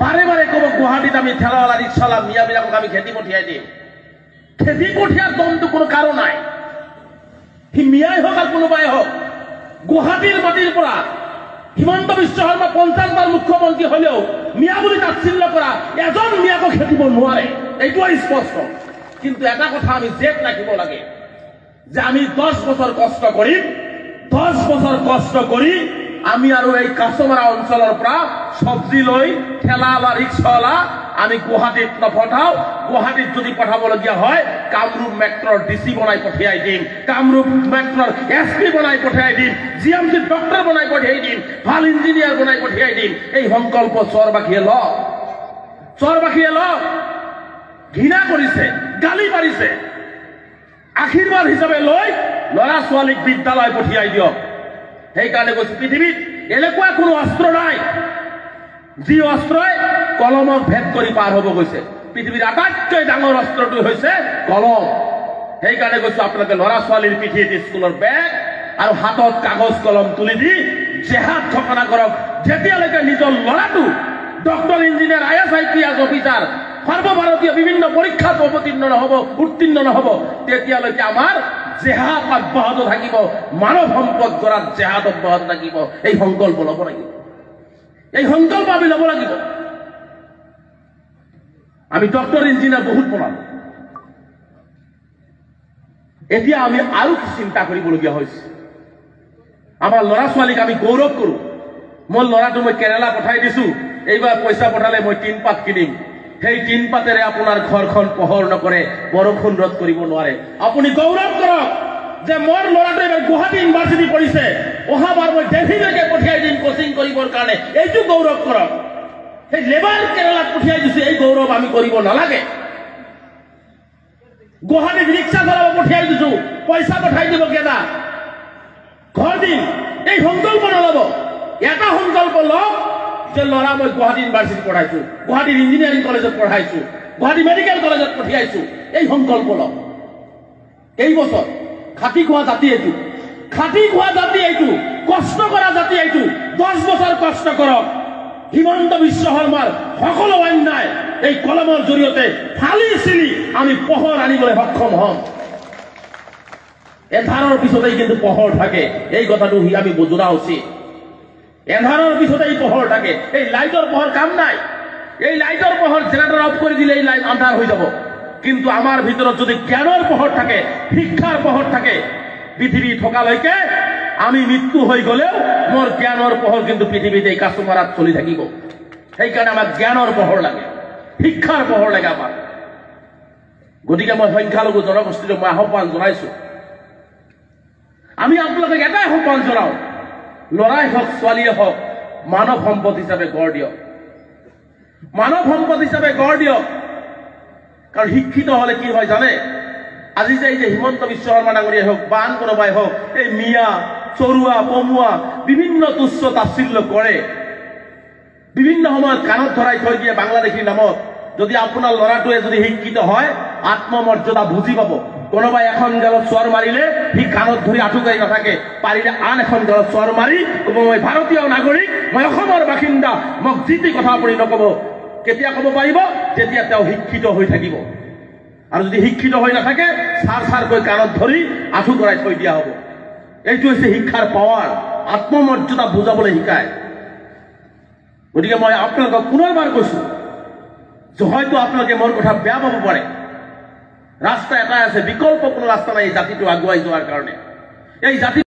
বাৰে বাৰে ক'ব গুৱাহাটীত আমি ঠেলাৱালা ৰিক্সাৱালা মিয়াবিলাকক আমি খেতি পঠিয়াই দিম। খেতি পঠিয়াৰ দমটো কোনো কাৰো নাই। সি মিয়াই হওক আৰু কোনোবাই হওক, গুৱাহাটীৰ মাটিৰ পৰা হিমন্ত বিশ্ব শৰ্মা 50 বাৰ মুখ্যমন্ত্ৰী হলেও মিয়া বুলি তাচ্ছিল্য কৰা এজন মিয়াকো খেদিব নোৱাৰে, এইটো স্পষ্ট। কিন্তু এটা কথা আমি জেদ ৰাখিব লাগে যে আমি 10 বছৰ কষ্ট কৰিম, 10 বছৰ কষ্ট কৰি আমি আৰু এই কাছমাৰা অঞ্চলৰ পৰা চব্জি লৈ ঠেলা বা ৰিক্সাৱালা আমি গুৱাহাটীত নপঠাও। গুৱাহাটীত যদি পঠাবলগীয়া হয় কামৰূপ মেট্ৰৰ ডিচি বনাই পঠিয়াই দিম, কামৰূপ মেট্ৰৰ SP বনাই পঠিয়াই দিম, GMC ডক্টৰ বনাই পঠিয়াই দিম, ভাল ইঞ্জিনিয়াৰ বনাই পঠিয়াই দিম। এই সংকল্প চৰবাসীয়ে লওক, চৰবাসীয়ে লওক। ঘৃণা কৰিছে, গালি পাৰিছে, আশীৰ্বাদ হিচাপে লৈ ল'ৰা ছোৱালীক বিদ্যালয় পঠিয়াই দিয়ক। সেইকাৰণে কৈছো পৃথিৱীত এনেকুৱা কোনো অস্ত্ৰ নাই যি অস্ত্ৰই কলমক ভেদ কৰি পাৰ হ'ব গৈছে। পৃথিৱীৰ আটাইতকৈ ডাঙৰ অস্ত্ৰটো হৈছে কলম। সেইকাৰণে কৈছো আপোনালোকে ল'ৰা ছোৱালীৰ পিঠিত স্কুলৰ বেগ আৰু হাতত কাগজ কলম তুলি দি জেহাদ ঘোষণা কৰক। যেতিয়ালৈকে নিজৰ ল'ৰাটো doctor, engineer, IAS IPS officer সৰ্বভাৰতীয় বিভিন্ন পৰীক্ষাত উত্তীৰ্ণ নহব, তেতিয়ালৈকে আমাৰ জেহাদ অব্যাহত থাকিব, মানৱ সম্পদ গঢ়াত জেহাদ অব্যাহত থাকিব। এই সংকল্প ল'ব লাগিব, এই সংকল্প আমি ল'ব লাগিব। আমি ডক্টৰ, ইঞ্জিনিয়াৰ বহুত বনালো, এতিয়া আমি আৰু চিন্তা কৰিবলগীয়া হৈছে। আমাৰ ল'ৰা ছোৱালীক আমি গৌৰৱ কৰো। মোৰ ল'ৰাটো মই কেৰালা পঠাই দিছো, এইবাৰ পইচা পঠালে মই 3 পাত কিনিম। সেই 3 পাতেৰে আপোনাৰ ঘৰখন পোহৰ নকৰে, বৰষুণ ৰদ কৰিব নোৱাৰে। আপুনি গৌৰৱ কৰক যে মোৰ ল'ৰাটো এবাৰ গুৱাহাটী ইউনিভাৰ্চিটি পঢ়িছে, অহাবাৰ মই দেলহিলৈকে পঠিয়াই দিম কোচিং কৰিবৰ কাৰণে, এইটো গৌৰৱ কৰক। সেই লেবাৰ কেৰালাত পঠিয়াই দিছো, এই গৌৰৱ আমি কৰিব নালাগে। গুৱাহাটীত ৰিক্সা চলাব পঠিয়াই দিছো, পইচা পঠাই দিব কেদা, ঘৰ দিম। এই সংকল্প নল'ব। এটা সংকল্প লওক যে ল'ৰা মই গুৱাহাটী ইউনিভাৰ্চিটি পঢ়াইছো, গুৱাহাটীৰ ইঞ্জিনিয়াৰিং কলেজত পঢ়াইছো, গুৱাহাটী মেডিকেল কলেজত পঠিয়াইছো। এই সংকল্প লওক। এই বছৰ খাটি খোৱা জাতি এইটো, খাটি খোৱা জাতি এইটো, কষ্ট কৰা জাতি এইটো। 10 বছৰ কষ্ট কৰক। হিমন্ত বিশ্ব শৰ্মাৰ সকলো অন্যায় এই কলমৰ জৰিয়তে ফালি চিলি আমি পোহৰ আনিবলৈ সক্ষম হম। এন্ধাৰৰ পিছতেই কিন্তু পোহৰ থাকে, এই কথাটো আমি বুজা উচিত। এন্ধাৰৰ পিছতেই পোহৰ থাকে। এই লাইটৰ পোহৰ কাম নাই। এই লাইটৰ পোহৰ জেনাৰেটৰ অফ কৰি দিলে এই লাইট আন্ধাৰ হৈ যাব। কিন্তু আমাৰ ভিতৰত যদি জ্ঞানৰ পোহৰ থাকে, শিক্ষাৰ পোহৰ থাকে, পৃথিৱী থকালৈকে আমি মৃত্যু হৈ গলেও মোৰ জ্ঞানৰ পোহৰ কিন্তু পৃথিৱীত এই কাছমাৰাত চলি থাকিব। সেইকাৰণে আমাক জ্ঞানৰ পোহৰ লাগে, শিক্ষাৰ পোহৰ লাগে আমাক। গতিকে মই সংখ্যালঘু জনগোষ্ঠীটো মই আহ্বান জনাইছো, আমি আপোনালোকক এটাই আহ্বান জনাও, ল'ৰাই হওক ছোৱালীয়ে হওক মানৱ সম্পদ হিচাপে গঢ় দিয়ক, মানৱ সম্পদ হিচাপে গঢ় দিয়ক। কাৰণ শিক্ষিত হলে কি হয় জানে, আজি যে এই যে হিমন্ত বিশ্ব শৰ্মা ডাঙৰীয়াই হওক বা আন কোনোবাই হওক এই মিয়া, চৰুৱা, পমুৱা বিভিন্ন তুচ্ছ তাচ্ছিল্য কৰে, বিভিন্ন সময়ত কাণত ধৰাই থৈ দিয়ে বাংলাদেশীৰ নামত। যদি আপোনাৰ ল'ৰাটোৱে যদি শিক্ষিত হয়, আত্মমৰ্যাদা বুজি পাব। কোনোবাই এখন গালত চৰ মাৰিলে সি কাণত ধৰি আঁঠুকাই নাথাকে, পাৰিলে আন এখন গালত চৰ মাৰি ক'ব মই ভাৰতীয় নাগৰিক, মই অসমৰ বাসিন্দা, মোক যি টি কথা আপুনি নক'ব। কেতিয়া ক'ব পাৰিব? যেতিয়া তেওঁ শিক্ষিত হৈ থাকিব। আৰু যদি শিক্ষিত হৈ নাথাকে চাৰ চাৰকৈ কাণত ধৰি আঁঠু কৰাই থৈ দিয়া হ'ব। এইটো হৈছে শিক্ষাৰ পাৱাৰ, আত্মমৰ্যাদা বুজাবলৈ শিকায়। গতিকে মই আপোনালোকক পুনৰবাৰ কৈছো যে হয়তো আপোনালোকে মোৰ কথা বেয়া পাব পাৰে, ৰাস্তা এটাই আছে, বিকল্প কোনো ৰাস্তা নাই এই জাতিটো আগুৱাই যোৱাৰ কাৰণে। এই জাতি